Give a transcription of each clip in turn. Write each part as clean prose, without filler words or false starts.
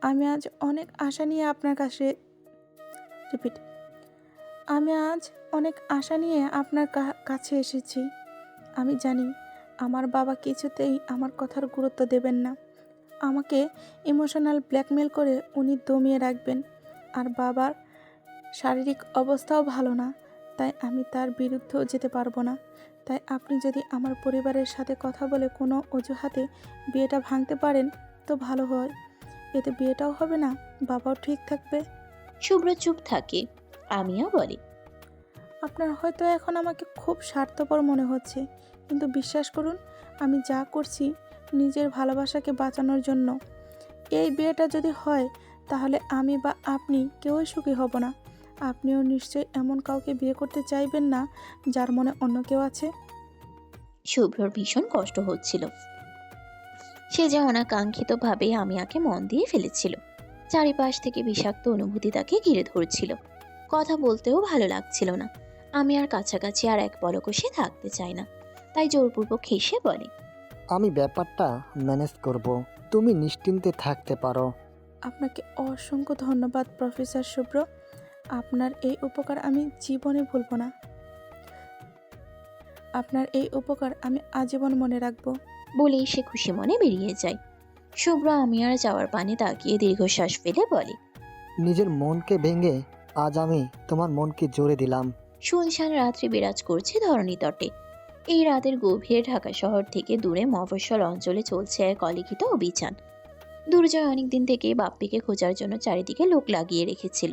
আমি আজ অনেক আশা নিয়ে আপনার কাছে রিপিট আমি আজ অনেক আশা নিয়ে আপনার কাছে এসেছি। আমি জানি আমার বাবা কিছুতেই আমার কথার গুরুত্ব দেবেন না। আমাকে ইমোশনাল ব্ল্যাকমেল করে উনি দমিয়ে রাখবেন। আর বাবার শারীরিক অবস্থাও ভালো না, তাই আমি তার বিরুদ্ধেও যেতে পারবো না। তাই আপনি যদি আমার পরিবারের সাথে কথা বলে কোনো অজুহাতে বিয়েটা ভাঙতে পারেন তো ভালো হয়। এতে বিয়েটাও হবে না, বাবাও ঠিক থাকবে। শুভ্র চুপ থাকে। আমিও বলি, আপনার হয়তো এখন আমাকে খুব স্বার্থপর মনে হচ্ছে, কিন্তু বিশ্বাস করুন, আমি যা করছি নিজের ভালোবাসাকে বাঁচানোর জন্য। এই বিয়েটা যদি হয় তাহলে আমি বা আপনি কেউই সুখী হব না। আপনিও নিশ্চয়ই এমন কাউকে বিয়ে করতে চাইবেন না যার মনে অন্য কেউ আছে। শুভ্রর ভীষণ কষ্ট হচ্ছিল। সে যে অনাকাঙ্ক্ষিতভাবে আমিয়াকে মন দিয়ে ফেলেছিল। চারিপাশ থেকে বিষাক্ত অনুভূতি তাকে ঘিরে ধরছিল। কথা বলতেও ভালো লাগছিল না। আমি আর কাছাকাছি আর এক পলকও সে থাকতে চায় না। তাই জোরপূর্বক হেসে বলে, আমি ব্যাপারটা ম্যানেজ করব, তুমি নিশ্চিন্তে থাকতে পারো। আপনাকে অসংখ্য ধন্যবাদ প্রফেসর শুভ্র। আপনার এই উপকার আমি জীবনে ভুলব না। আপনার এই উপকার আমি আজীবন মনে রাখব। বলেই সে খুশি মনে বেরিয়ে যায়। শুভ্র আমিয়ার যাওয়ার পানে তাকিয়ে দীর্ঘশ্বাস ফেলে বলে, নিজের মনকে ভেঙে আজ আমি তোমার মনকে জোরে দিলাম। শুনশান রাত্রি বিরাজ করছে ধরণী তটে। এই রাতের গভীরে ঢাকা শহর থেকে দূরে মফস্বল অঞ্চলে চলছে এক অলিখিত অভিযান। দুর্জয় অনেকদিন থেকে বাপ্পিকে খোঁজার জন্য চারিদিকে লোক লাগিয়ে রেখেছিল।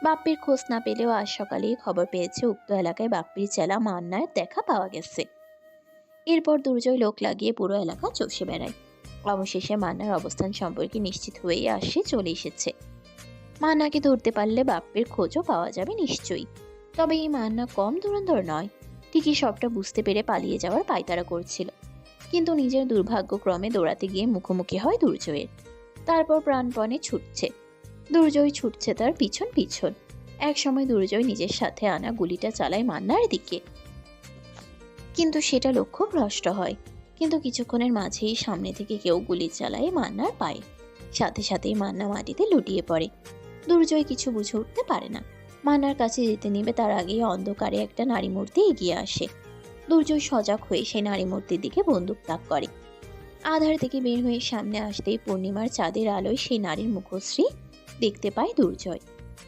বাপ্পির খোঁজ না পেলেও আজ সকালেই খবর পেয়েছে উক্ত এলাকায় বাপ্পির চেলা মান্নার দেখা পাওয়া গেছে। এরপর দুর্জয় লোক লাগিয়ে পুরো এলাকা চষে বেড়ায়। অবশেষে মান্নার অবস্থান সম্পর্কে নিশ্চিত হয়েই চলে এসেছে। মান্নাকে ধরতে পারলে বাপ্পির খোঁজও পাওয়া যাবে নিশ্চয়ই। তবে এই মান্না কম ধুরন্ধর নয়। ঠিকই সবটা বুঝতে পেরে পালিয়ে যাওয়ার পায়তারা করছিল, কিন্তু নিজের দুর্ভাগ্যক্রমে দৌড়াতে গিয়ে মুখোমুখি হয় দুর্জয়ের। তারপর প্রাণপণে ছুটছে। দুর্জয় ছুটছে তার পিছন পিছন। এক সময় দুর্জয় নিজের সাথে আনা গুলিটা চালায় মান্নার দিকে, কিন্তু সেটা লক্ষ্য ভ্রষ্ট হয়। কিন্তু কিছুক্ষণের মাঝেই সামনে থেকে কেউ গুলি চালায় মান্নার পায়ে। সাথে সাথেই মান্না মাটিতে লুটিয়ে পড়ে। দুর্জয় কিছু বুঝে উঠতে পারে না। মান্নার কাছে যেতে নিবে তার আগেই অন্ধকারে একটা নারী মূর্তি এগিয়ে আসে। দুর্জয় সজাগ হয়ে সেই নারী মূর্তির দিকে বন্দুক তাক করে। আধার থেকে বের হয়ে সামনে আসতেই পূর্ণিমার চাঁদের আলোয় সেই নারীর মুখশ্রী দেখতে পায় দুর্জয়।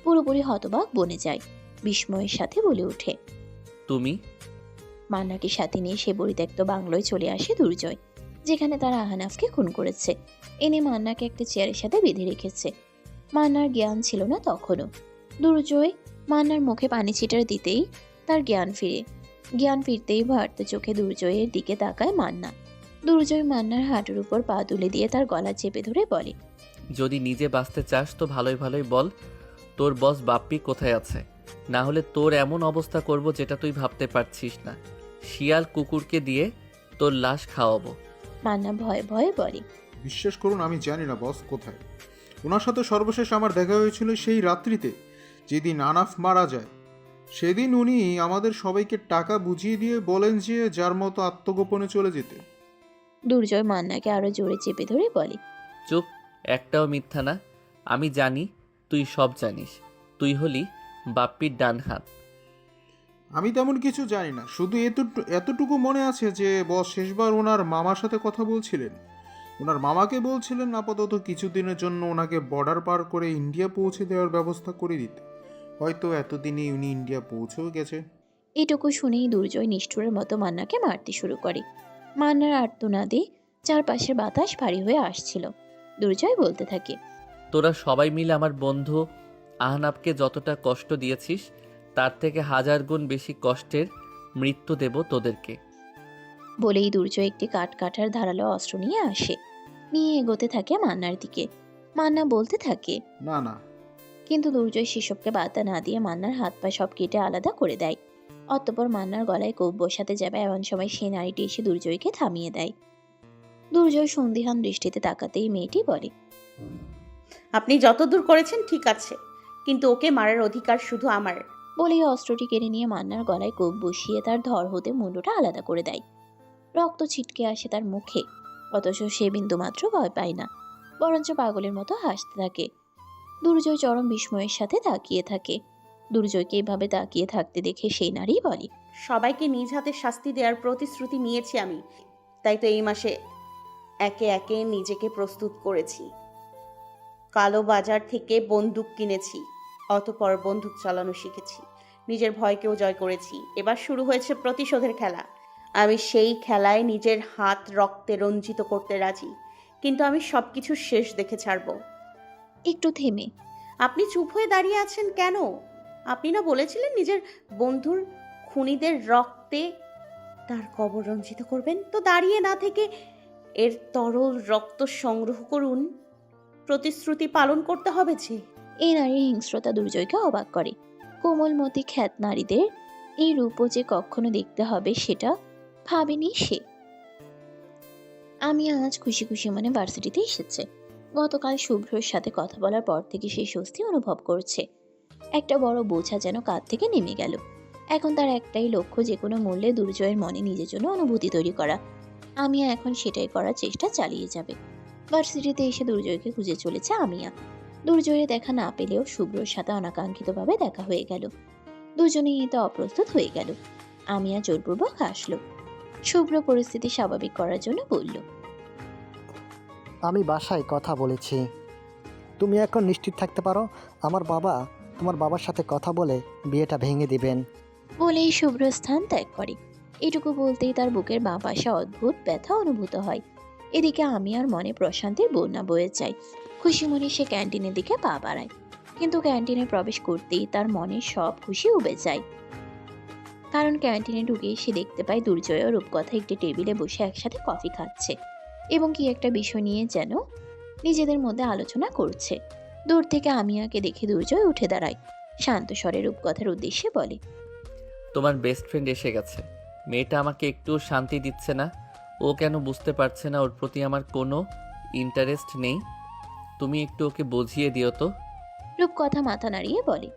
পুরোপুরি হতবাক বনে যায়। বিস্ময়ের সাথে বলে ওঠে, তুমি? মান্নাকে সাথে নিয়ে সে পরিত্যক্ত বাংলোয় চলে আসে দুর্জয়, যেখানে তারা আহনাফকে খুন করেছে। এনে মান্নাকে একটা চেয়ারের সাথে বেঁধে রেখেছে। মান্নার জ্ঞান ছিল না তখনও। দুর্জয় মান্নার মুখে পানি ছিটার দিতেই তার জ্ঞান ফিরতেই ভারত চোখে দুর্জয়ের দিকে তাকায় মান্না। দুর্জয় মান্নার হাঁটুর উপর পা তুলে দিয়ে তার গলা চেপে ধরে বলে, যদি নিজে বাঁচতে চাস তো ভালোই ভালোই বল তোর বস বাপ্পি কোথায় আছে, না হলে তোর এমন অবস্থা করব যেটা তুই ভাবতে পারছিস না। শিয়াল কুকুরকে দিয়ে তোর লাশ খাওয়াবো। মান্না ভয়ে ভয়ে বলে, বিশ্বাস করুন আমি জানি না বস কোথায়। ওনার সাথে সর্বশেষ আমার দেখা হয়েছিল সেই রাত্রিতে, যেদিন আনাফ মারা যায়। সেদিন উনি আমাদের সবাইকে টাকা বুঝিয়ে দিয়ে বলেন যে যার মতো আত্মগোপনে চলে যেতে। দুর্জয় মান্নাকে আরো জোরে চেপে ধরে বলে, চুপ, একটাও মিথ্যা না। আমি জানি, তুই সব জানিস। তুই হলি বাপ্পির ডান হাত। আমি তেমন কিছু জানি না, শুধু এতটুকু মনে আছে যে বস শেষবার ওনার মামার সাথে কথা বলছিলেন। ওনার মামাকে বলছিলেন আপাতত কিছুদিনের জন্য ওনাকে বর্ডার পার করে ইন্ডিয়া পৌঁছে দেওয়ার ব্যবস্থা করে দিতে। হয়তো এতদিনে উনি ইন্ডিয়া পৌঁছেও গেছে। এটুকু শুনেই দুর্জয় নিষ্ঠুরের মতো মান্নাকে মারতে শুরু করে। মান্নার আর্তনাদে চারপাশের বাতাস ভারী হয়ে আসছিল। দুর্জয় বলতে থাকে, তোরা সবাই মিলে আমার বন্ধু আহনাবকে যতটা কষ্ট দিয়েছিস তার থেকে 1000 গুণ বেশি কষ্টের মৃত্যু দেব তোদেরকে। বলেই দুর্জয় একটি কাঠের ধারালো অস্ত্র নিয়ে আসে। নিয়ে এগোতে থাকে মান্নার দিকে। মান্না বলতে থাকে, না না। কিন্তু দুর্জয় সেসবকে বার্তা না দিয়ে মান্নার হাত পা সব কেটে আলাদা করে দেয়। অতঃপর মান্নার গলায় কোপ বসাতে যাবে এমন সময় সে নারীটি এসে দুর্জয়কে থামিয়ে দেয়। দুর্জয় সন্দিহান দৃষ্টিতে তাকাতেই মেয়েটি বলে, আপনি যতদূর করেছেন ঠিক আছে, কিন্তু ওকে মারার অধিকার শুধু আমার। বলেই অস্ত্রটি কেড়ে নিয়ে মান্নার গলায় কোপ বসিয়ে তার ধর হতে মুন্ডটা আলাদা করে দেয়। রক্ত ছিটকে আসে তার মুখে, অথচ সে বিন্দুমাত্র ভয় পায় না, বরঞ্চ পাগলের মতো হাসতে থাকে। দুর্জয় চরম বিস্ময়ের সাথে তাকিয়ে থাকে। দুর্জয়কে এভাবে তাকিয়ে থাকতে দেখে সেই নারী বলে, সবাইকে নিজ হাতে শাস্তি দেওয়ার প্রতিশ্রুতি নিয়েছি আমি, তাই তো এই মাসে একে একে নিজেকে প্রস্তুত করেছি। কালো বাজার থেকে বন্দুক কিনেছি, অতঃপর বন্দুক চালানো শিখেছি, নিজের ভয়কেও জয় করেছি। এবার শুরু হয়েছে প্রতিশোধের খেলা। আমি সেই খেলায় নিজের হাত রক্তে রঞ্জিত করতে রাজি, কিন্তু আমি সবকিছু শেষ দেখে ছাড়ব। একটু থেমে, আপনি চুপ হয়ে দাঁড়িয়ে আছেন কেন? আপনি না বলেছিলেন নিজের বন্ধুর খুনিদের রক্তে তার কবর রঞ্জিত করবেন? তো দাঁড়িয়ে না থেকে এর তরল রক্ত সংগ্রহ করুন। প্রতিশ্রুতি পালন করতে হবে যে। এই নারীর হিংস্রতা দুর্জয়কে অবাক করে। কোমলমতি খ্যাত নারীদের এই রূপও যে কখনো দেখতে হবে সেটা ভাবেনি সে। আমি আজ খুশি খুশি মনে ভার্সিটিতে এসেছে। গতকাল শুভ্রর সাথে কথা বলার পর থেকে সে স্বস্তি অনুভব করছে। একটা বড় বোঝা যেন কাঁধ থেকে নেমে গেল। এখন তার একটাই লক্ষ্য, যে কোনো মূল্যে দুর্জয়ের মনে নিজের জন্য অনুভূতি তৈরি করা। আমিয়া এখন সেটাই করার চেষ্টা চালিয়ে যাবে। ভার্সিটিতে এসে দুর্জয়কে খুঁজে চলেছে আমিয়া। দুর্জয়ের দেখা না পেলেও শুভ্রর সাথে অনাকাঙ্ক্ষিতভাবে দেখা হয়ে গেল। দুজনেই এতে অপ্রস্তুত হয়ে গেল। আমিয়া জোরপূর্বক হাসল। শুভ্র পরিস্থিতি স্বাভাবিক করার জন্য বলল, আমি বাসায় কথা বলেছি, তুমি এখন নিশ্চিত থাকতে পারো আমার বাবা তোমার বাবার সাথে কথা বলে বিয়েটা ভেঙে দিবেন। বলেই শুভ্র স্থান ত্যাগ করে। এটুকু বলতেই তার বুকের বাঁ পাশে অদ্ভুত ব্যথা অনুভূত হয়। এদিকে আমি আর মনে প্রশান্তির বন্যা বয়ে যায়। খুশি মনে সে ক্যান্টিনের দিকে পা বাড়ায়, কিন্তু ক্যান্টিনে প্রবেশ করতেই তার মনে সব খুশি উবে যায়। কারণ ক্যান্টিনে ঢুকেই সে দেখতে পায় দুর্জয় ও রূপকথা একটি টেবিলে বসে একসাথে কফি খাচ্ছে এবং কি একটা বিষয় নিয়ে যেন নিজেদের মধ্যে আলোচনা করছে। দূর থেকে আমিয়াকে দেখে দুর্জয় উঠে দাঁড়ায়। শান্ত স্বরে রূপকথার উদ্দেশ্যে বলে, তোমার বেস্ট ফ্রেন্ড এসে গেছে। মেয়েটা আমাকে একটু শান্তি দিচ্ছে না। ও কেন বুঝতে পারছে না ওর প্রতি আমার কোনো ইন্টারেস্ট নেই? তুমি একটু ওকে বুঝিয়ে দিও তো। রূপকথা মাথা নাড়িয়ে বলে,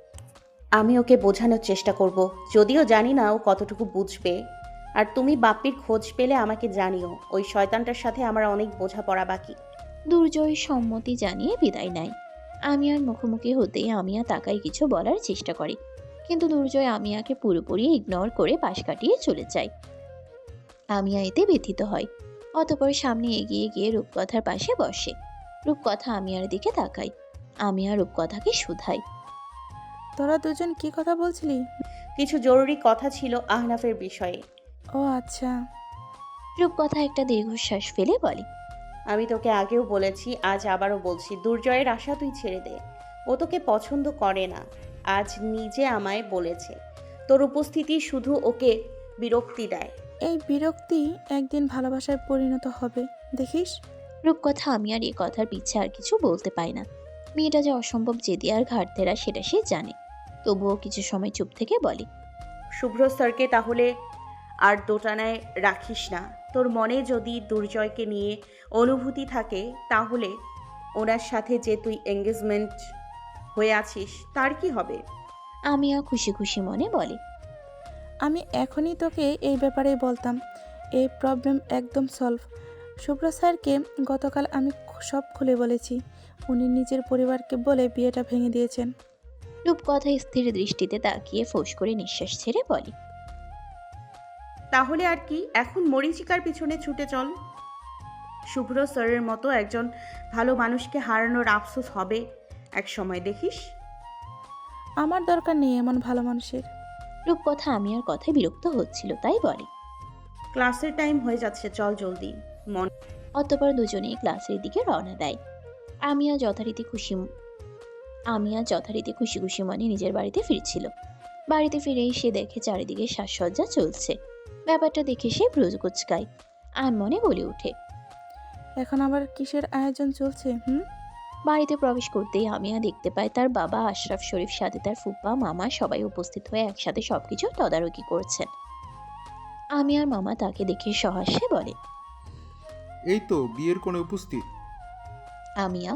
আমি ওকে বোঝানোর চেষ্টা করব, যদিও জানি না ও কতটুকু বুঝবে। আর তুমি বাপ্পির খোঁজ পেলে আমাকে জানিও। ওই শয়তানটার সাথে আমার অনেক বোঝাপড়া বাকি। দুর্জয় সম্মতি জানিয়ে বিদায় নেয়। আমিয়ার মুখোমুখি হতেই আমিয়া তাকাই কিছু বলার চেষ্টা করে, কিন্তু দুর্জয় আমিয়াকে পুরোপুরি ইগনোর করে পাশ কাটিয়ে চলে যায়। আমিয়া এতে ব্যথিত হয়। অতঃপর সামনে এগিয়ে গিয়ে রূপকথার পাশে বসে। রূপকথা আমিয়ার দিকে তাকায়। আমিয়া রূপকথাকে শুধায়, তোরা দুজন কি কথা বলছিলি? কিছু জরুরি কথা ছিল আহনাফের বিষয়ে। ও আচ্ছা। রূপকথা একটা দীর্ঘশ্বাস ফেলে বলে, আমি তোকে আগেও বলেছি, আজ আবারও বলছি, দুর্জয়ের আশা তুই ছেড়ে দে। ও তোকে পছন্দ করে না, আজ নিজে আমায় বলেছে। তোর উপস্থিতি শুধু ওকে বিরক্তি দেয়। এই বিরক্তি একদিন ভালোবাসায় পরিণত হবে, দেখিস। রূপকথা আমিয়ার এ কথার পিছে আর কিছু বলতে পায় না। মেয়েটা যে অসম্ভব জেদি আর ঘাড়তেরা সেটা সে জানে। তবুও কিছু সময় চুপ থেকে বলে, শুভ্র স্যারকে তাহলে আর দোটানায় রাখিস না। তোর মনে যদি দুর্জয়কে নিয়ে অনুভূতি থাকে, তাহলে ওনার সাথে যে তুই এঙ্গেজমেন্ট হয়ে আছিস তার কি হবে? আমিয়া খুশি খুশি মনে বলে, আমি এখনই তোকে এই ব্যাপারে বলতাম। এই প্রবলেম একদম সলভ। শুভ্র স্যারকে গতকাল আমি সব খুলে বলেছি। উনি নিজের পরিবারকে বলে বিয়েটা ভেঙে দিয়েছেন। রূপকথা স্থির দৃষ্টিতে তাকিয়ে ফোঁস করে নিঃশ্বাস ছেড়ে বলে, তাহলে আর কি, এখন মরীচিকার পিছনে ছুটে চল। শুভ্র স্যারের মতো একজন ভালো মানুষকে হারানোর আফসোস হবে এক সময়, দেখিস। আমার দরকার নেই এমন ভালো মানুষের। রূপকথা আমিয়ার কথায় বিরক্ত হচ্ছিল, তাই বলে। ক্লাসের টাইম হয়ে যাচ্ছে, চল জলদি। মন অতঃপর দুজনেই ক্লাসের দিকে রওনা দেয়। আমিয়া যথারীতি খুশি খুশি মনে নিজের বাড়িতে ফিরছিল। বাড়িতে ফিরেই সে দেখে চারিদিকে সাজসজ্জা চলছে। ব্যাপারটা দেখে সে ভ্রু কুচকায়। মনে বলে ওঠে, এখন আবার কিসের আয়োজন চলছে? বাড়িতে প্রবেশ করতেই আমিয়া দেখতে পায় তার বাবা আশরাফ শরীফ সাথে তার ফুপা মামা সবাই উপস্থিত হয়ে একসাথে সবকিছু তদারকি করছেন। আমিয়ার মামা তাকে দেখে সহাস্যে বলে, এই তো বিয়ের কোণে উপস্থিত। আমিয়া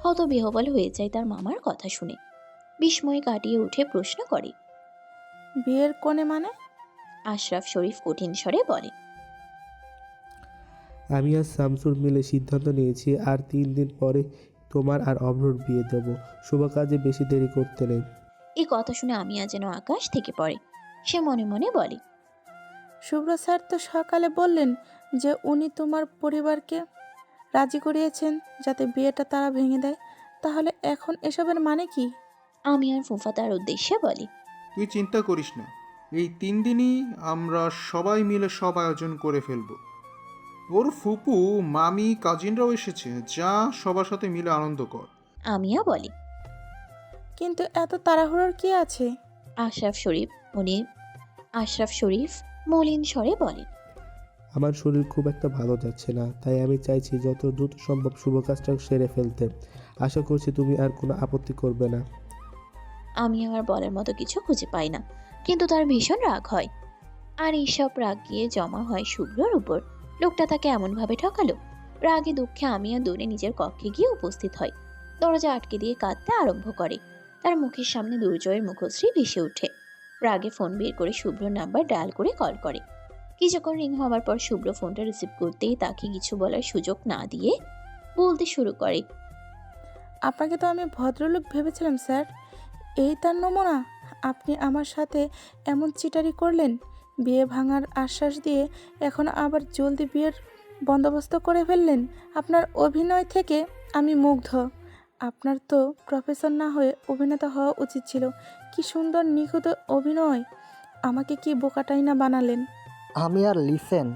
হতবিহ্বল হয়ে যায় তার মামার কথা শুনে। বিস্ময় কাটিয়ে উঠে প্রশ্ন করে, বিয়ের কোণে মানে? আশরাফ শরীফ কঠিন স্বরে বলে, আমি আর শামসুর মিলে সিদ্ধান্ত নিয়েছি আর 3 দিন পরে তোমার আর অভ্রর বিয়ে দেব। শুভ কাজে বেশি দেরি করতে নেই। এই কথা শুনে আমিয়া যেন আকাশ থেকে পড়ে। সে মনে মনে বলে, শুভ্র স্যার তো সকালে বললেন যে উনি তোমার পরিবারকে রাজি করিয়েছেন যাতে বিয়েটা তারা ভেঙে দেয়, তাহলে এখন এসবের মানে কি? আমি আর ফুফা তার উদ্দেশ্যে বলি, তুই চিন্তা করিস না, এই 3 দিনই আমরা সবাই মিলে সব আয়োজন করে ফেলবো। ওর ফুপু, মামি, কাজিনরাও এসেছে, যা সবার সাথে মিলে আনন্দ কর। আমিয়া বলি। কিন্তু এত তাড়াহুড়োর কি আছে? আশরাফ শরীফ মলিন স্বরে বলেন, আমার শরীর খুব একটা ভালো যাচ্ছে না, তাই আমি চাইছি যত দ্রুত সম্ভব শুভ কাজটা সেরে ফেলতে। আশা করছি তুমি আর কোনো আপত্তি করবে না। আমি আমার বলার মতো কিছু খুঁজে পাই না, কিন্তু তার ভীষণ রাগ হয়। আর এইসব রাগ গিয়ে জমা হয় শুভ্রর উপর। লোকটা তাকে এমনভাবে ঠকালো। রাগে দুঃখে আমিয়া দৌড়ে নিজের কক্ষে গিয়ে উপস্থিত হয়। দরজা আটকে দিয়ে কাঁদতে আরম্ভ করে। তার মুখের সামনে দুর্জয়ের মুখশ্রী ভেসে ওঠে। রাগে ফোন বের করে শুভ্রর নাম্বার ডায়াল করে কল করে। কিছুক্ষণ রিং হওয়ার পর শুভ্র ফোনটা রিসিভ করতেই তাকে কিছু বলার সুযোগ না দিয়ে বলতে শুরু করে, আপনাকে তো আমি ভদ্রলোক ভেবেছিলাম স্যার, এই তার নমুনা? আপনি আমার সাথে এমন চিটারি করলেন, বিয়ে ভাঙার আশ্বাস দিয়ে এখন আবার জলদি বিয়ের বন্দোবস্ত করে ফেললেন। আপনার অভিনয় থেকে আমি মুগ্ধ। আপনার তো প্রফেসর না হয়ে অভিনেতা হওয়া উচিত ছিল। কি সুন্দর নিখুঁত অভিনয়! আমাকে কি বোকাটাই না বানালেন। আমি আর লিসেন।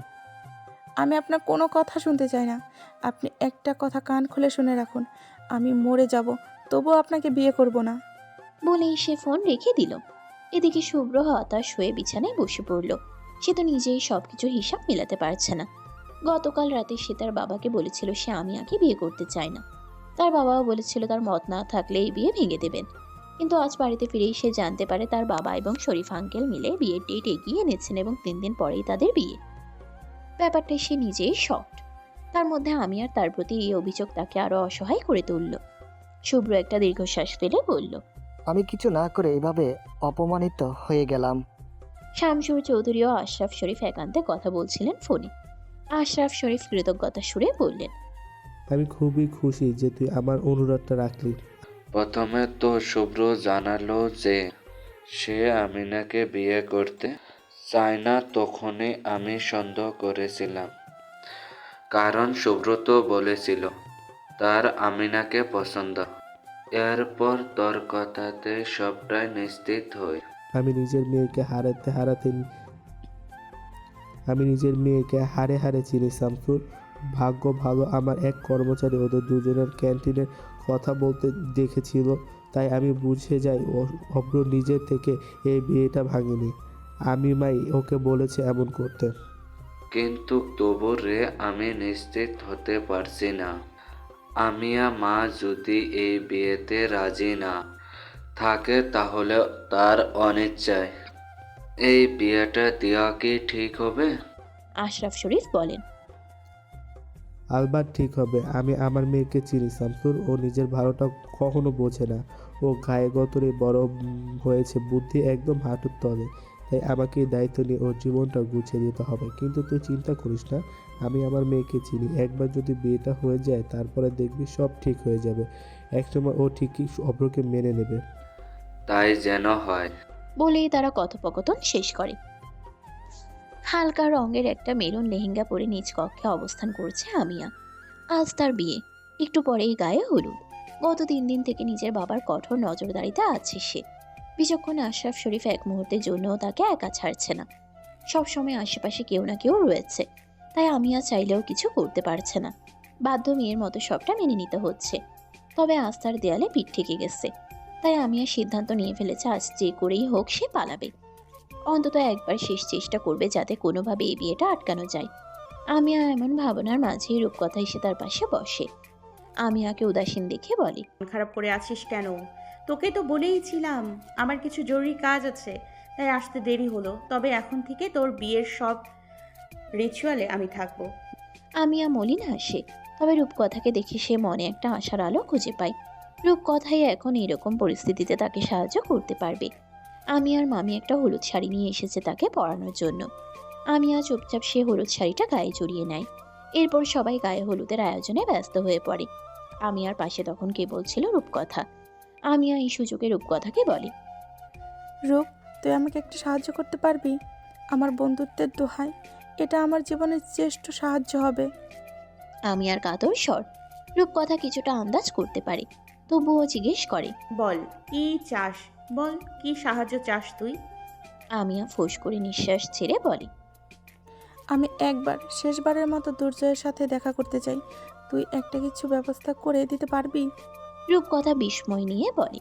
আমি আপনার কোনো কথা শুনতে চাই না। আপনি একটা কথা কান খুলে শুনে রাখুন, আমি মরে যাব তবুও আপনাকে বিয়ে করব না। বলেই সে ফোন রেখে দিল। এদিকে শুভ্র হতাশ হয়ে বিছানায় বসে পড়ল। সে তো নিজেই সবকিছু হিসাব মেলাতে পারছে না। গতকাল রাতে সে তার বাবাকে বলেছিল সে আমিয়াকে বিয়ে করতে চায় না। তার বাবাও বলেছিল তার মত না থাকলে এই বিয়ে ভেঙে দেবেন। কিন্তু আজ বাড়িতে ফিরেই সে জানতে পারে তার বাবা এবং শরীফ আঙ্কেল মিলে বিয়ের ডেট এগিয়ে এনেছেন এবং 3 দিন পরেই তাদের বিয়ে। ব্যাপারটায় সে নিজেই শকড। তার মধ্যে আমি আর তার প্রতি এই অভিযোগ তাকে আরো অসহায় করে তুলল। শুভ্র একটা দীর্ঘশ্বাস ফেলে বলল, আমি কিছু না করে এভাবে অপমানিত হয়ে গেলাম। শামসুর চৌধুরী ও আশরাফ শরীফ একান্তে কথা বলছিলেন ফোনে। আশরাফ শরীফ কৃতজ্ঞতা সুরে বললেন, আমি খুবই খুশি যে তুই আমার অনুরোধটা রাখলি। প্রথমে তো শুভ্র জানালো যে সে আমিনাকে বিয়ে করতে চায় না, তখনই আমি সন্দেহ করেছিলাম, কারণ শুভ্র তো বলেছিল তার আমিনাকে পছন্দ। এরপর তোর কথাতে সবটাই নিশ্চিত হই। আমি নিজের মেয়েকে হারে হারে চিনি শামসুর। ভাগ্য ভালো আমার এক কর্মচারী ওদের দুজনের ক্যান্টিনের কথা বলতে দেখেছিল, তাই আমি বুঝে যাই অভ্র নিজের থেকে এই বিয়েটা ভাঙেনি। আমি মাই ওকে বলেছে এমন করতে। কিন্তু তবু রে আমি নিশ্চিত হতে পারছি না। আমিয়া মা যদি এই বিয়েতে রাজি না থাকে তাহলে তার অনিচ্ছায় এই বিয়েটা দেওয়া কি ঠিক হবে? আশরাফ শরীফ বলেন, আলবাত ঠিক হবে। আমি আমার মেয়েকে চিনি শামসুর, ও নিজের ভালোটা কখনো বোঝে না। ও গায়ে গতরে বড় হয়েছে, বুদ্ধি একদম হাঁটুর তলে। তাই আমাকে এই দায়িত্ব নিয়ে ওর জীবনটা গুছিয়ে দিতে হবে। কিন্তু তুই চিন্তা করিস না, আমি আমার মেয়েকে চিনি। একবার যদি বিয়েটা হয়ে যায় তারপরে দেখবি সব ঠিক হয়ে যাবে। একসময় ও ঠিকই অভ্রকে মেনে নেবে। তাই যেন হয়। বলেই তারা কথোপকথন শেষ করে। হালকা রঙের একটা মেরুন লেহেঙ্গা পরে নিজ কক্ষে অবস্থান করছে আমিয়া। আজ তার বিয়ে, একটু পরেই গায়ে হলুদ। গত 3 দিন থেকে নিজের বাবার কঠোর নজরদারিতে আছে সে। বিচক্ষণ আশরাফ শরীফ এক মুহূর্তের জন্যও তাকে একা ছাড়ছে না। সবসময় আশেপাশে কেউ না কেউ রয়েছে, তাই আমিয়া চাইলেও কিছু করতে পারছে না। বাধ্য মেয়ের মতো সবটা মেনে নিতে হচ্ছে। তবে আজ তার দেয়ালে পিঠ ঠেকে গেছে। তাই আমিয়া সিদ্ধান্ত নিয়ে ফেলেছে আজ যে করেই হোক সে পালাবে। অন্তত একবার শেষ চেষ্টা করবে যাতে কোনোভাবে এই বিয়েটা আটকানো যায়। আমিয়া এমন ভাবনার মাঝেই রূপকথা এসে তার পাশে বসে। আমিয়াকে উদাসীন দেখে বলে, মন খারাপ করে আছিস কেন? তোকে তো বলেইছিলাম আমার কিছু জরুরি কাজ আছে, তাই আসতে দেরি হলো। তবে এখন থেকে তোর বিয়ের সব রিচুয়ালে আমি থাকবো। আমিয়া মলিন হাসে। তবে রূপকথাকে দেখে সে মনে একটা আশার আলো খুঁজে পায়। রূপকথাই এখন এরকম পরিস্থিতিতে তাকে সাহায্য করতে পারবে। আমিয়ার মামি একটা হলুদ শাড়ি নিয়ে এসেছে তাকে পরানোর জন্য। আমিয়া চুপচাপ সে হলুদ শাড়িটা গায়ে জড়িয়ে নেয়। এরপর সবাই গায়ে হলুদের আয়োজনে ব্যস্ত হয়ে পড়ে। আমিয়ার পাশে তখন কেবল ছিল রূপকথা। আমিয়া এই সুযোগে রূপকথাকে বলে, রূপ, তুই আমাকে একটু সাহায্য করতে পারবি? আমার বন্ধুত্বের দোহাই, এটা আমার জীবনের শ্রেষ্ঠ সাহায্য হবে। আমিয়ার কাতর স্বর। রূপকথা কিছুটা আন্দাজ করতে পারে, তবুও জিজ্ঞেস করে। বল কি চাস, বল কি সাহায্য চাস তুই? আমিয়া ফোঁস করে নিঃশ্বাস ছেড়ে বলে, আমি একবার শেষবারের মতো দুর্জয়ের সাথে দেখা করতে চাই। তুই একটা কিছু ব্যবস্থা করে দিতে পারবি? রূপকথা বিস্ময় নিয়ে বলে,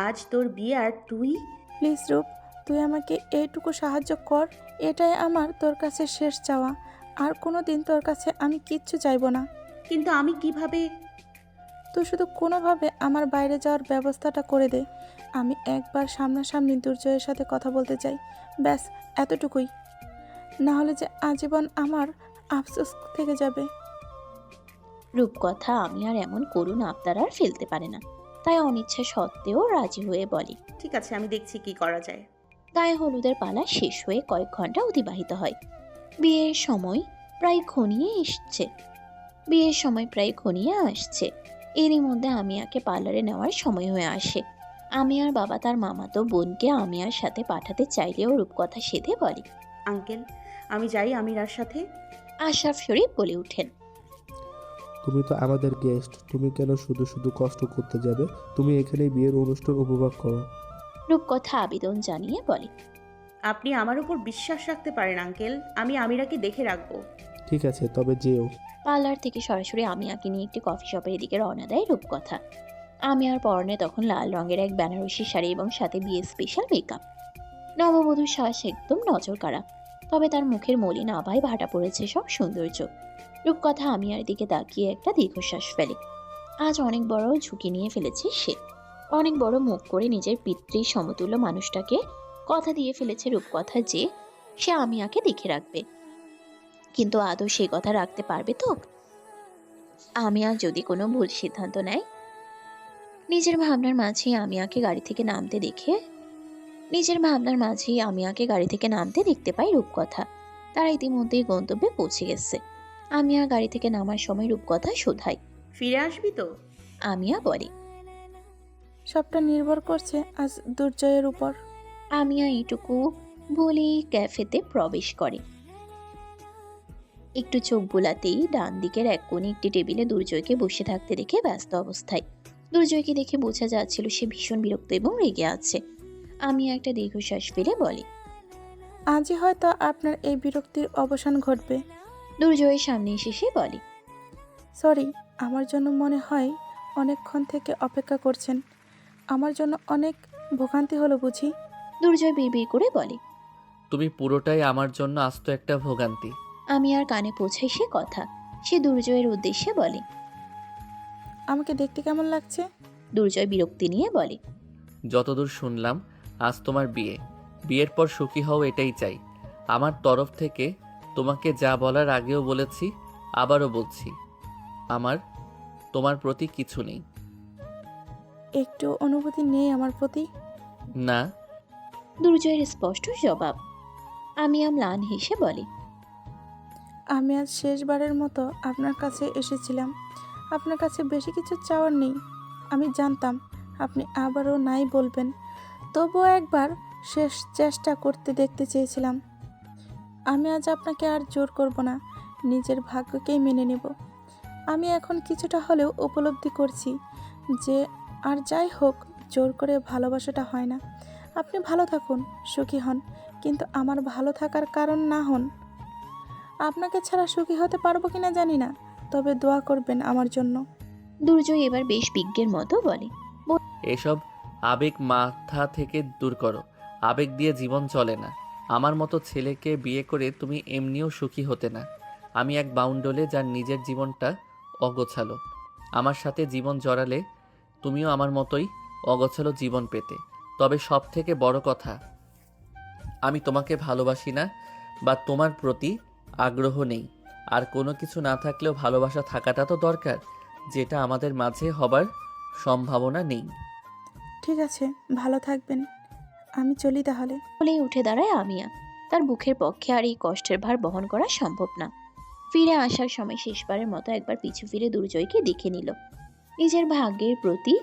আজ তোর বিয়ে আর তুই? প্লিজ রূপ, তুই আমাকে এইটুকু সাহায্য কর। এটাই আমার তোর কাছে শেষ চাওয়া। আর কোনো দিন তোর কাছে আমি কিচ্ছু চাইবো না। কিন্তু আমি কিভাবে? তুই শুধু কোনোভাবে আমার বাইরে যাওয়ার ব্যবস্থাটা করে দে। আমি একবার সামনাসামনি দুর্জয়ের সাথে কথা বলতে চাই, ব্যাস এতটুকুই। না হলে যে আজীবন আমার আফসোস থেকে যাবে। রূপকথা আমিয়ার এমন করুণ আবদার আর ফেলতে পারে না, তাই অনিচ্ছা সত্ত্বেও রাজি হয়ে বলে। ঠিক আছে, আমি দেখছি কি করা যায়। গায়ে হলুদের পালা শেষ হয়ে কয়েক ঘন্টা অতিবাহিত হয়। বিয়ের সময় প্রায় ঘনিয়ে আসছে। এরই মধ্যে আমিয়াকে পার্লারে নেওয়ার সময় হয়ে আসে। আমিয়ার বাবা তার মামাতো বোনকে আমিয়ার সাথে পাঠাতে চাইলেও রূপকথা সেধে বলে। আঙ্কেল, আমি যাই আমিরার সাথে। আশরাফ শরীফ বলে ওঠেন, তুমি তো আমাদের গেস্ট, তুমি কেন শুধু শুধু কষ্ট করতে যাবে? তুমি এখানে বিয়ের অনুষ্ঠান উপভোগ করো। রূপকথা আবেদন জানিয়ে বলে। আপনি আমার উপর বিশ্বাস রাখতে পারেন আঙ্কেল, আমি আমিরাকে দেখে রাখবো। ঠিক আছে, তবে যেও। পার্লার থেকে সরাসরি আমিয়াকে নিয়ে একটি কফি শপের দিকে রওনা দেয় রূপকথা। আমিয়ার পরনে তখন লাল রঙের এক বেনারসি শাড়ি এবং সাথে বিয়ে স্পেশাল মেকআপ। নববধূর শ্বাস একদম নজর কাড়া, তবে তার মুখের মলিন আভায় ভাটা পড়েছে সব সৌন্দর্য। রূপকথা আমিয়ার দিকে তাকিয়ে একটা দীর্ঘশ্বাস ফেলে। আজ অনেক বড় ঝুঁকি নিয়ে ফেলেছে সে। অনেক বড় মুখ করে নিজের পিতৃ সমতুল্য মানুষটাকে কথা দিয়ে ফেলেছে রূপকথা যে সে আমিয়াকে দেখে রাখবে। কিন্তু আদৌ সেই কথা রাখতে পারবে তো? আমিয়া যদি কোনো ভুল সিদ্ধান্ত নেয়? নিজের ভাবনার মাঝেই আমিয়াকে গাড়ি থেকে নামতে দেখতে পাই রূপকথা। তারা ইতিমধ্যেই গন্তব্যে পৌঁছে গেছে। আমিয়া গাড়ি থেকে নামার সময় রূপকথা শোধায়। ফিরে আসবি তো? আমিয়া বলে। সবটা নির্ভর করছে আজ দুর্জয়ের উপর। আমিয়া এইটুকু বলেই ক্যাফেতে প্রবেশ করে। একটু চোখ বোলাতেই ডান দিকের এক কোণে একটি টেবিলে দুর্জয়কে বসে থাকতে দেখে ব্যস্ত অবস্থায়। দুর্জয়কে দেখে বোঝা যাচ্ছিল সে ভীষণ বিরক্ত এবং রেগে আছে। আমিয়া একটা দীর্ঘশ্বাস ফেলে বলে, আজই হয়তো আপনার এই বিরক্তির অবসান ঘটবে। দুর্জয়ের সামনে এসে সে বলে, সরি, আমার জন্য মনে হয় অনেকক্ষণ থেকে অপেক্ষা করছেন। আমার জন্য অনেক ভোগান্তি হলো বুঝি? দুর্জয় বিড়বিড় করে বলে। তুমি পুরোটাই আমার জন্য আস্ত একটা ভোগান্তি। আমিয়ার কানে পৌঁছায় সে কথা। সে দুর্জয়ের উদ্দেশ্যে বলে, আমাকে দেখতে কেমন লাগছে? দুর্জয় বিরক্তি নিয়ে বলে, যতদূর শুনলাম আজ তোমার বিয়ের পর সুখী হও এটাই চাই। আমার তরফ থেকে তোমাকে যা বলার আগেও বলেছি, আবারও বলছি, আমার তোমার প্রতি কিছু নেই। একটু অনুভূতি নেই আমার প্রতি? না। দুর্জয়ের স্পষ্ট জবাব। আমিয়া ম্লান হেসে বলে, আমি আজ শেষবারের মতো আপনার কাছে এসেছিলাম। আপনার কাছে বেশি কিছু চাওয়ার নেই। আমি জানতাম আপনি আবারও নাই বলবেন, তবুও একবার শেষ চেষ্টা করতে দেখতে চেয়েছিলাম। আমি আজ আপনাকে আর জোর করব না, নিজের ভাগ্যকেই মেনে নেব। আমি এখন কিছুটা হলেও উপলব্ধি করছি যে আর যাই হোক, জোর করে ভালোবাসাটা হয় না। আপনি ভালো থাকুন, সুখী হন, কিন্তু আমার ভালো থাকার কারণ না হন। আপনাকে ছাড়া সুখী হতে পারবো কিনা জানি না, তবে দোয়া করবেন আমার জন্য। দুর্জয় এবার বেশ বিজ্ঞের মতো বলে, এসব আবেগ মাথা থেকে দূর করো। আবেগ দিয়ে জীবন চলে না। আমার মতো ছেলেকে বিয়ে করে তুমি এমনিও সুখী হতে না। আমি এক বাউন্ডলে যার নিজের জীবনটা অগোছালো। আমার সাথে জীবন জড়ালে তুমিও আমার মতোই অগোছালো জীবন পেতে। তবে সব থেকে বড় কথা, আমি তোমাকে ভালোবাসি না বা তোমার প্রতি আগ্রহ নেই। আর কোনো কিছু না থাকলেও ভালোবাসা থাকাটা তো দরকার, যেটা আমাদের মাঝে হবার সম্ভাবনা নেই। ঠিক আছে, ভালো থাকবেন, আমি চলি তাহলে। বলেই উঠে দাঁড়ায় আমিয়া। তার বুকের পক্ষে আর এই কষ্টের ভার বহন করা সম্ভব না। ফিরে আসার সময় শেষবারের মতো একবার পিছু ফিরে দুর্জয়কে দেখে নিল। নিজের ভাগ্যের প্রতি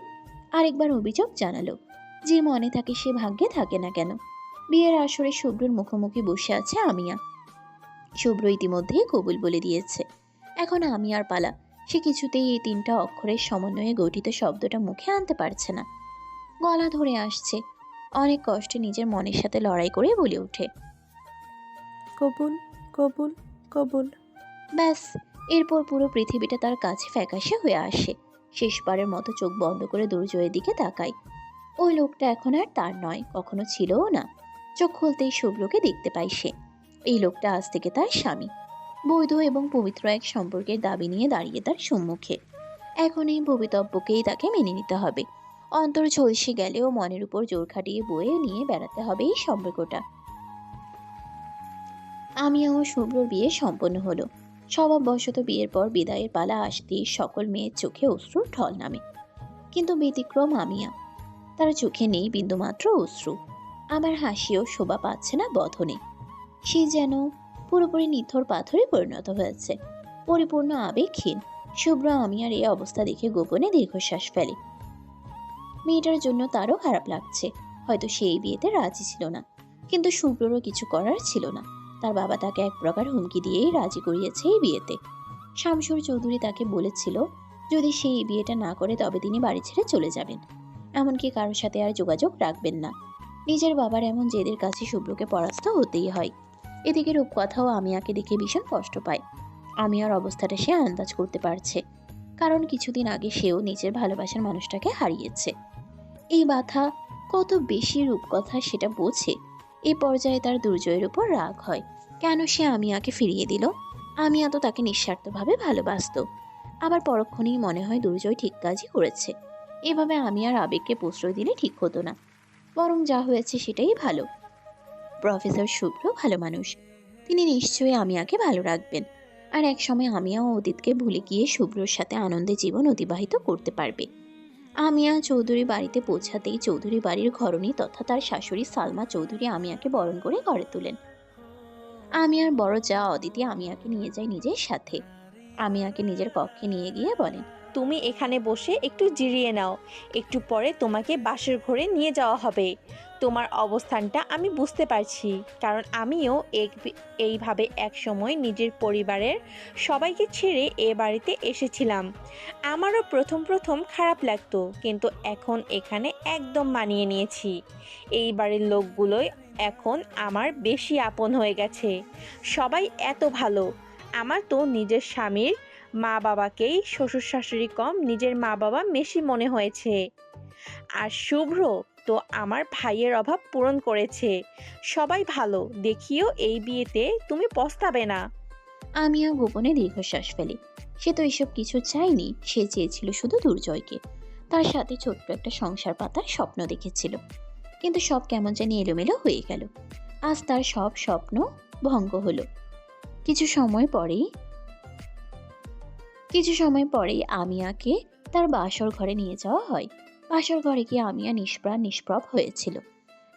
আরেকবার অভিযোগ জানালো। যে মনে থাকে সে ভাগ্যে থাকে না কেন? বিয়ের আসরে শুভ্রর মুখোমুখি বসে আছে আমিয়া। শুভ্র ইতিমধ্যেই কবুল বলে দিয়েছে। এখন আমিয়ার পালা। সে কিছুতেই এই 3টা অক্ষরের সমন্বয়ে গঠিত শব্দটা মুখে আনতে পারছে না। গলা ধরে আসছে। অনেক কষ্টে নিজের মনের সাথে লড়াই করে বলে ওঠে, কবুল, কবুল, কবুল। ব্যাস, এরপর পুরো পৃথিবীটা তার কাছে ফ্যাকাশে হয়ে আসে। শেষবারের মতো চোখ বন্ধ করে দুর্জয়ের দিকে তাকায়। ওই লোকটা এখন আর তার নয়, কখনো ছিলও না। চোখ খুলতেই শুভ্রকে দেখতে পায় সে। এই লোকটা আজ থেকে তার স্বামী। বৈধ এবং পবিত্র এক সম্পর্কের দাবি নিয়ে দাঁড়িয়ে তার সম্মুখে। এখন এই ভবিতব্যকেই তাকে মেনে নিতে হবে। অন্তর ঝলসে গেলেও মনের উপর জোর খাটিয়ে বয়ে নিয়ে বেড়াতে হবে এই সম্পর্কটা। আমিয়া ও শুভ্রর বিয়ে সম্পন্ন হলো। স্বভাববশত বিয়ের পর বিদায়ের পালা আসতেই সকল মেয়ের চোখে অশ্রুর ঢল নামে। কিন্তু ব্যতিক্রম আমিয়া। তার চোখে নেই বিন্দুমাত্র অশ্রু। আমার হাসিও শোভা পাচ্ছে না বধনে। সে যেন পুরোপুরি নিথর পাথরে পরিণত হয়েছে, পরিপূর্ণ আবেগহীন। শুভ্র আমিয়ার এই অবস্থা দেখে গোপনে দীর্ঘশ্বাস ফেলে। মেয়েটার জন্য তারও খারাপ লাগছে। হয়তো সে এই বিয়েতে রাজি ছিল না, কিন্তু শুভ্ররও কিছু করার ছিল না। তার বাবা তাকে এক প্রকার হুমকি দিয়েই রাজি করিয়েছে এই বিয়েতে। শামসুর চৌধুরী তাকে বলেছিল যদি সে এই বিয়েটা না করে তবে তিনি বাড়ি ছেড়ে চলে যাবেন, এমনকি কারোর সাথে আর যোগাযোগ রাখবেন না। নিজের বাবার এমন জেদের কাছে শুভ্রকে পরাস্ত হতেই হয়। এদিকে রূপকথাও আমিয়াকে দেখে ভীষণ কষ্ট পায়। আমিয়ার অবস্থাটা সে আন্দাজ করতে পারছে, কারণ কিছুদিন আগে সেও নিজের ভালোবাসার মানুষটাকে হারিয়েছে। এই বাধা কত বেশি রূপকথা সেটা বোঝে। এই পর্যায়ে তার দুর্জয়ের উপর রাগ হয়। কেন সে আমিয়াকে ফিরিয়ে দিল? আমিয়া তো তাকে নিঃস্বার্থভাবে ভালোবাসত। আবার পরক্ষণেই মনে হয় দুর্জয় ঠিক কাজই করেছে। এভাবে আমিয়ার আবেগকে প্রশ্রয় দিলে ঠিক হতো না, বরং যা হয়েছে সেটাই ভালো। প্রফেসর শুভ্র ভালো মানুষ, তিনি নিশ্চয়ই আমিয়াকে ভালো রাখবেন। আর এক সময় আমিয়াও অতীতকে ভুলে গিয়ে শুভ্রর সাথে আনন্দে জীবন অতিবাহিত করতে পারবে। আমিয়া চৌধুরী বাড়িতে পৌঁছাতেই চৌধুরী বাড়ির ঘরণী তথা তার শাশুড়ি সালমা চৌধুরী আমিয়াকে বরণ করে ঘরে তুলেন। আমিয়ার বড় যা অদিতি আমিয়াকে নিয়ে যায় নিজের সাথে। আমিয়াকে নিজের কক্ষে নিয়ে গিয়ে বলেন, তুমি এখানে বসে একটু জিরিয়ে নাও, একটু পরে তোমাকে বাসের ঘরে নিয়ে যাওয়া হবে। তোমার অবস্থানটা আমি বুঝতে পারছি, কারণ আমিও এইভাবে এক সময় নিজের পরিবারের সবাইকে ছেড়ে এ বাড়িতে এসেছিলাম। আমারও প্রথম প্রথম খারাপ লাগতো, কিন্তু এখন এখানে একদম মানিয়ে নিয়েছি। এই বাড়ির লোকগুলোই এখন আমার বেশি আপন হয়ে গেছে। সবাই এত ভালো। আমার তো নিজের স্বামীর মা বাবাকেই শ্বশুর শাশুড়ি কম নিজের মা বাবা বেশি মনে হয়েছে। আর শুভ্র তো আমার ভাইয়ের অভাব পূরণ করেছে। সবাই ভালো, দেখিও এই বিয়েতে তুমি পস্তাবে না। আমিয়া গোপনে দীর্ঘশ্বাস ফেলে। সে তো এসব কিছু চায়নি, সে চেয়েছিল শুধু দুর্জয়কে। তার সাথে ছোট্ট একটা সংসার পাতার স্বপ্ন দেখেছিল, কিন্তু সব কেমন জানি এলোমেলো হয়ে গেল। আজ তার সব স্বপ্ন ভঙ্গ হলো। কিছু সময় পরেই আমিয়াকে তার বাসর ঘরে নিয়ে যাওয়া হয়। বাসর ঘরে গিয়ে আমিয়া নিষ্প্রাণ নিষ্প্রভ হয়েছিল,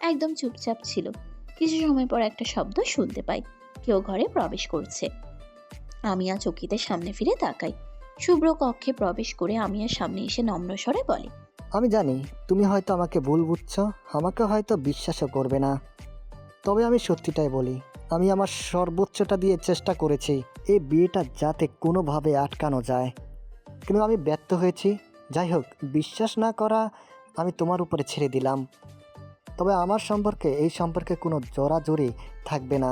একদম চুপচাপ ছিল। কিছু সময় পর একটা শব্দ শুনতে পাই, কেউ ঘরে প্রবেশ করছে। আমিয়া চকিতে সামনে ফিরে তাকাই। শুভ্র কক্ষে প্রবেশ করে আমিয়ার সামনে এসে নম্র স্বরে বলে, আমি জানি তুমি হয়তো আমাকে ভুল বুঝছো, আমাকে হয়তো বিশ্বাসও করবে না, তবে আমি সত্যিটাই বলি। আমি আমার সর্বোচ্চটা দিয়ে চেষ্টা করেছি এই বিয়েটা যাতে কোনোভাবে আটকানো যায়, কিন্তু আমি ব্যর্থ হয়েছি। যাই হোক, বিশ্বাস না করা আমি তোমার উপরে ছেড়ে দিলাম। তবে আমার সম্পর্কে এই সম্পর্কে কোনো জোরাজোরি থাকবে না।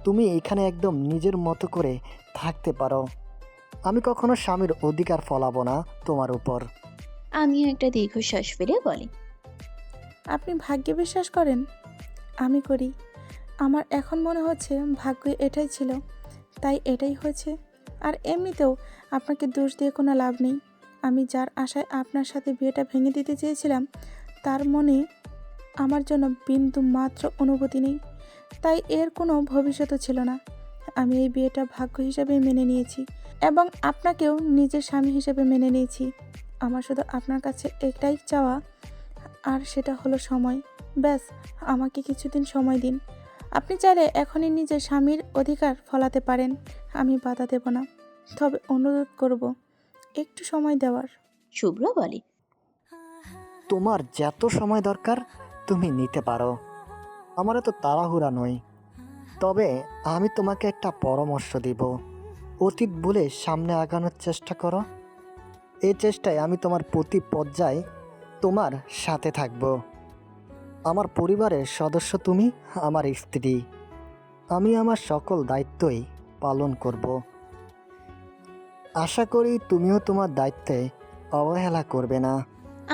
তুমি এখানে একদম নিজের মতো করে থাকতে পারো। আমি কখনো স্বামীর অধিকার ফলাবো না তোমার উপর। আমিয়া একটা দীর্ঘশ্বাস ফেলে বলে, আপনি ভাগ্যে বিশ্বাস করেন? আমি করি। আমার এখন মনে হচ্ছে ভাগ্য এটাই ছিল, তাই এটাই হয়েছে। আর এমনিতেও আপনাকে দোষ দিয়ে কোনো লাভ নেই। আমি যার আশায় আপনার সাথে বিয়েটা ভেঙে দিতে চেয়েছিলাম, তার মনে আমার জন্য বিন্দু মাত্র অনুভূতি নেই, তাই এর কোনো ভবিষ্যৎও ছিল না। আমি এই বিয়েটা ভাগ্য হিসাবে মেনে নিয়েছি এবং আপনাকেও নিজের স্বামী হিসেবে মেনে নিয়েছি। আমার শুধু আপনার কাছে একটাই চাওয়া, আর সেটা হলো সময়। ব্যাস, আমাকে কিছুদিন সময় দিন। আপনি চাইলে এখনই নিজের স্বামীর অধিকার ফলাতে পারেন, আমি বাধা দেব না। তবে অনুরোধ করব একটু সময় দেওয়ার। শুভ্র বলে। তোমার যত সময় দরকার তুমি নিতে পারো, আমার তো তাড়াহুড়া নয়। তবে আমি তোমাকে একটা পরামর্শ দিব, অতীত ভুলে সামনে আগানোর চেষ্টা করো। এই চেষ্টায় আমি তোমার প্রতি পর্যায়ে তোমার সাথে থাকব। আমার পরিবারের সদস্য তুমি, আমার স্ত্রী। আমি আমার সকল দায়িত্বই পালন করব। আশা করি তুমিও তোমার দায়িত্বে অবহেলা করবে না।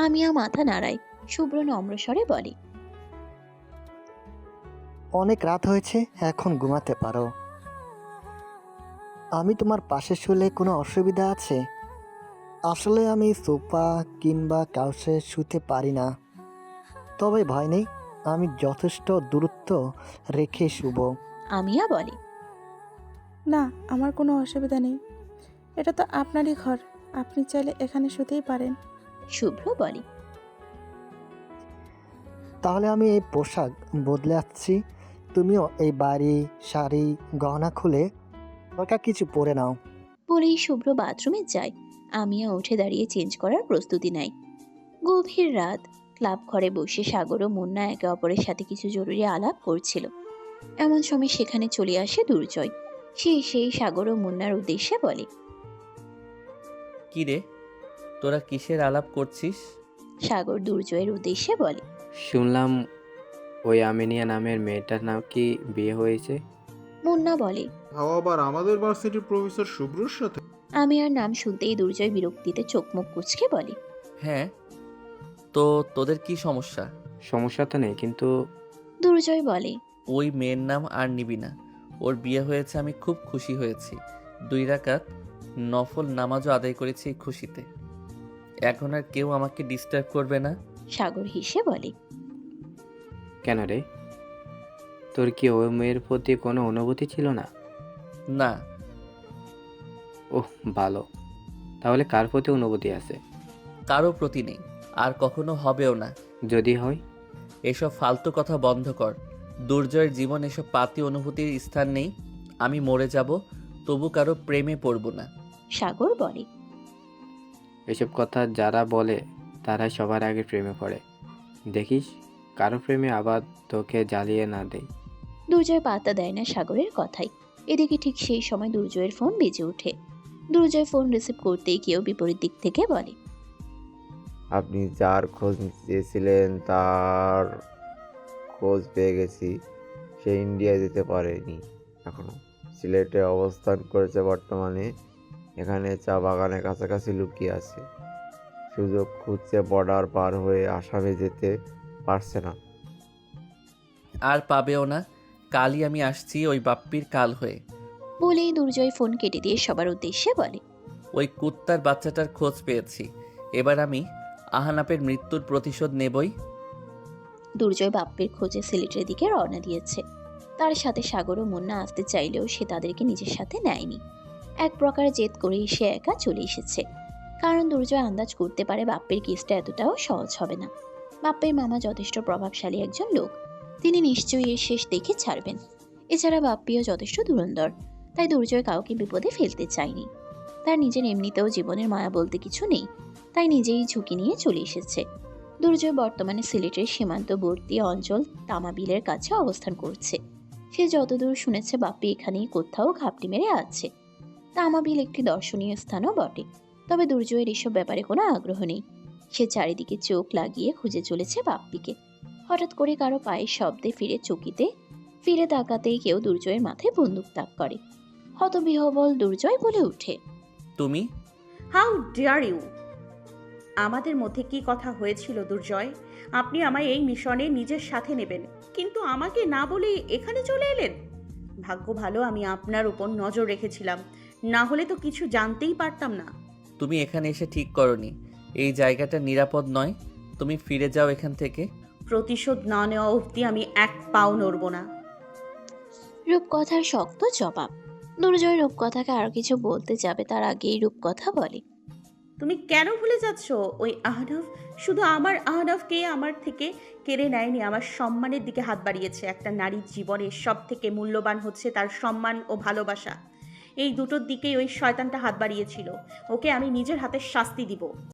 আমিও মাথা নাড়াই। শুভ্র নম্র স্বরে বলে। অনেক রাত হয়েছে, এখন ঘুমাতে পারো। আমি তোমার পাশে শুলে কোনো অসুবিধা আছে? আসলে আমি সোফা কিংবা কাউসে শুতে পারি না, তবে ভয় নেই, আমি যথেষ্ট দূরত্ব রেখে শুব। আমিও বলে। না, আমার কোনো অসুবিধা নেই, এটা তো আপনারই ঘর, আপনি চাইলে এখানে শুতেই পারেন। শুভ্র বলে। তাহলে আমি এই পোশাক বদলে আসছি, তুমিও এই বাড়ি শাড়ি গহনা খুলে হালকা কিছু পরে নাও। বলেই শুভ্র বাথরুমে যায়। আমিও উঠে দাঁড়িয়ে চেঞ্জ করার প্রস্তুতি নাই। গভীর রাত। ক্লাব ঘরে বসে সাগর ও মুন্না একে অপরের সাথে কিছু জরুরি আলাপ করছিল। এমন সময় সেখানে চলে আসে দুর্জয়। সে সেই সাগর ও মুন্নার উদ্দেশ্যে বলে। কি রে, তোরা কিসের আলাপ করছিস? সাগর দুর্জয়ের উদ্দেশ্যে বলে। শুনলাম ওই আমিনিয়া নামের মেয়েটার নাকি বিয়ে হয়েছে। মুন্না বলে। তাও আবার আমাদের ভার্সিটির প্রফেসর শুভ্রর সাথে। আমি আর নাম শুনতেই দুর্জয় বিরক্তিতে চোখ মুখ কুঁচকে বলে। হ্যাঁ, তো তোদের কি সমস্যা? সমস্যা তো নেই, কিন্তু দুর্জয় বলে। ওই মেয়ের নাম আর নিবি না, ওর বিয়ে হয়েছে, আমি খুব খুশি হয়েছি। 2 রাকাত নফল নামাজও আদায় করেছি এই খুশিতে। এখন আর কেউ আমাকে ডিস্টার্ব করবে না। সাগর হেসে বলে। কেন রে, তোর কি ওই মেয়ের প্রতি কোনো অনুভূতি ছিল না? না। ওহ ভালো, তাহলে কার প্রতি অনুভূতি আছে? কারো প্রতি নেই, আর কখনো হবেও না। যদি হয়? এসব ফালতু কথা বন্ধ কর। দুর্জয়ের জীবন এসব পাতি অনুভূতির স্থান নেই। আমি মরে যাব, তবু কারো প্রেমে পড়ব না। সাগর বলে। এসব কথা যারা বলে তারা সবার আগে প্রেমে পড়ে। দেখিস কারো প্রেমে আবার তোকে জ্বালিয়ে না দেয়। দুর্জয় পাত্তা দেয় না সাগরের কথাই। এদিকে ঠিক সেই সময় দুর্জয়ের ফোন বেজে ওঠে। দুর্জয় ফোন রিসিভ করতেই কেউ বিপরীত দিক থেকে বলে। আপনি যার খোঁজ নিতে চেয়েছিলেন তার খোঁজ পেয়ে গেছি। সে ইন্ডিয়া যেতে পারেনি এখনো, সিলেটে অবস্থান করেছে বর্তমানে। এখানে চা বাগানের কাছাকাছি লুকিয়ে আছে, সুযোগ খুঁজছে, বর্ডার পার হয়ে আসামে যেতে পারছে না। আর পাবেও না। কালই আমি আসছি ওই বাপ্পির কাল হয়ে। বলেই দুর্জয় ফোন কেটে দিয়ে সবার উদ্দেশ্যে বলে। ওই কুত্তার বাচ্চাটার খোঁজ পেয়েছি, এবার আমি আহানাপের মৃত্যুর প্রতিশোধ নেবই। দুর্জয় বাপ্পির খোঁজে সিলেটের দিকে রওনা দিয়েছে। তার সাথে সাগর ও মুন্না আসতে চাইলেও সে তাদেরকে নিজের সাথে নেয়নি। এক প্রকার জেদ করেই সে একা চলে এসেছে। কারণ দুর্জয় আন্দাজ করতে পারে বাপ্পির কেসটা এতটাও সহজ হবে না। বাপ্পির মামা যথেষ্ট প্রভাবশালী একজন লোক, তিনি নিশ্চয়ই এর শেষ দেখে ছাড়বেন। এছাড়া বাপ্পিও যথেষ্ট ধুরন্ধর, তাই দুর্জয় কাউকে বিপদে ফেলতে চায়নি। তার নিজের এমনিতেও জীবনের মায়া বলতে কিছু নেই, তাই নিজেই ঝুঁকি নিয়ে চলে এসেছে। দুর্জয় বর্তমানে সিলেটের সীমান্তবর্তী অঞ্চল তামাবিলের কাছে অবস্থান করছে। সে যতদূর শুনেছে বাপ্পি এখানেই কোথাও ঘাপটি মেরে আছে। তামাবিল একটি দর্শনীয় স্থানও বটে, তবে দুর্জয়ের এসব ব্যাপারে কোনো আগ্রহ নেই। সে চারিদিকে চোখ লাগিয়ে খুঁজে চলেছে বাপ্পিকে। হঠাৎ করে কারো পায়ের শব্দে ফিরে তাকাতেই কেউ দুর্জয়ের মাথায় বন্দুক তাক করে। হতবিহ্বল দুর্জয় বলে ওঠে। তুমি? How dare you! আমাদের মধ্যে কি কথা হয়েছিল দুর্জয়? আপনি আমায় এই মিশনে নিজের সাথে নেবেন, কিন্তু আমাকে না বলে এখানে চলে এলেন। ভাগ্য ভালো আমি আপনার উপর নজর রেখেছিলাম, না হলে তো কিছু জানতেই পারতাম না। তুমি এখানে এসে ঠিক করনি, এই জায়গাটা নিরাপদ নয়। তুমি ফিরে যাও এখান থেকে। প্রতিশোধ না নেওয়া অবধি আমি এক পাও নড়ব না। রূপকথার শক্ত জবাব। দুর্জয় রূপকথাকে আরো কিছু বলতে যাবে তার আগেই রূপকথা বলে। তুমি কেন ভুলে যাচ্ছ ওই আহনাফ শুধু আমার আহনাফকে আমার থেকে কেড়ে নেয়নি, আমার সম্মানের দিকে হাত বাড়িয়েছে। একটা নারীর জীবনে সব থেকে মূল্যবান হচ্ছে তার সম্মান ও ভালোবাসা। এই দুটোর দিকেই ওই শয়তানটা হাত বাড়িয়েছিল। ওকে আমি নিজের হাতে শাস্তি দিব।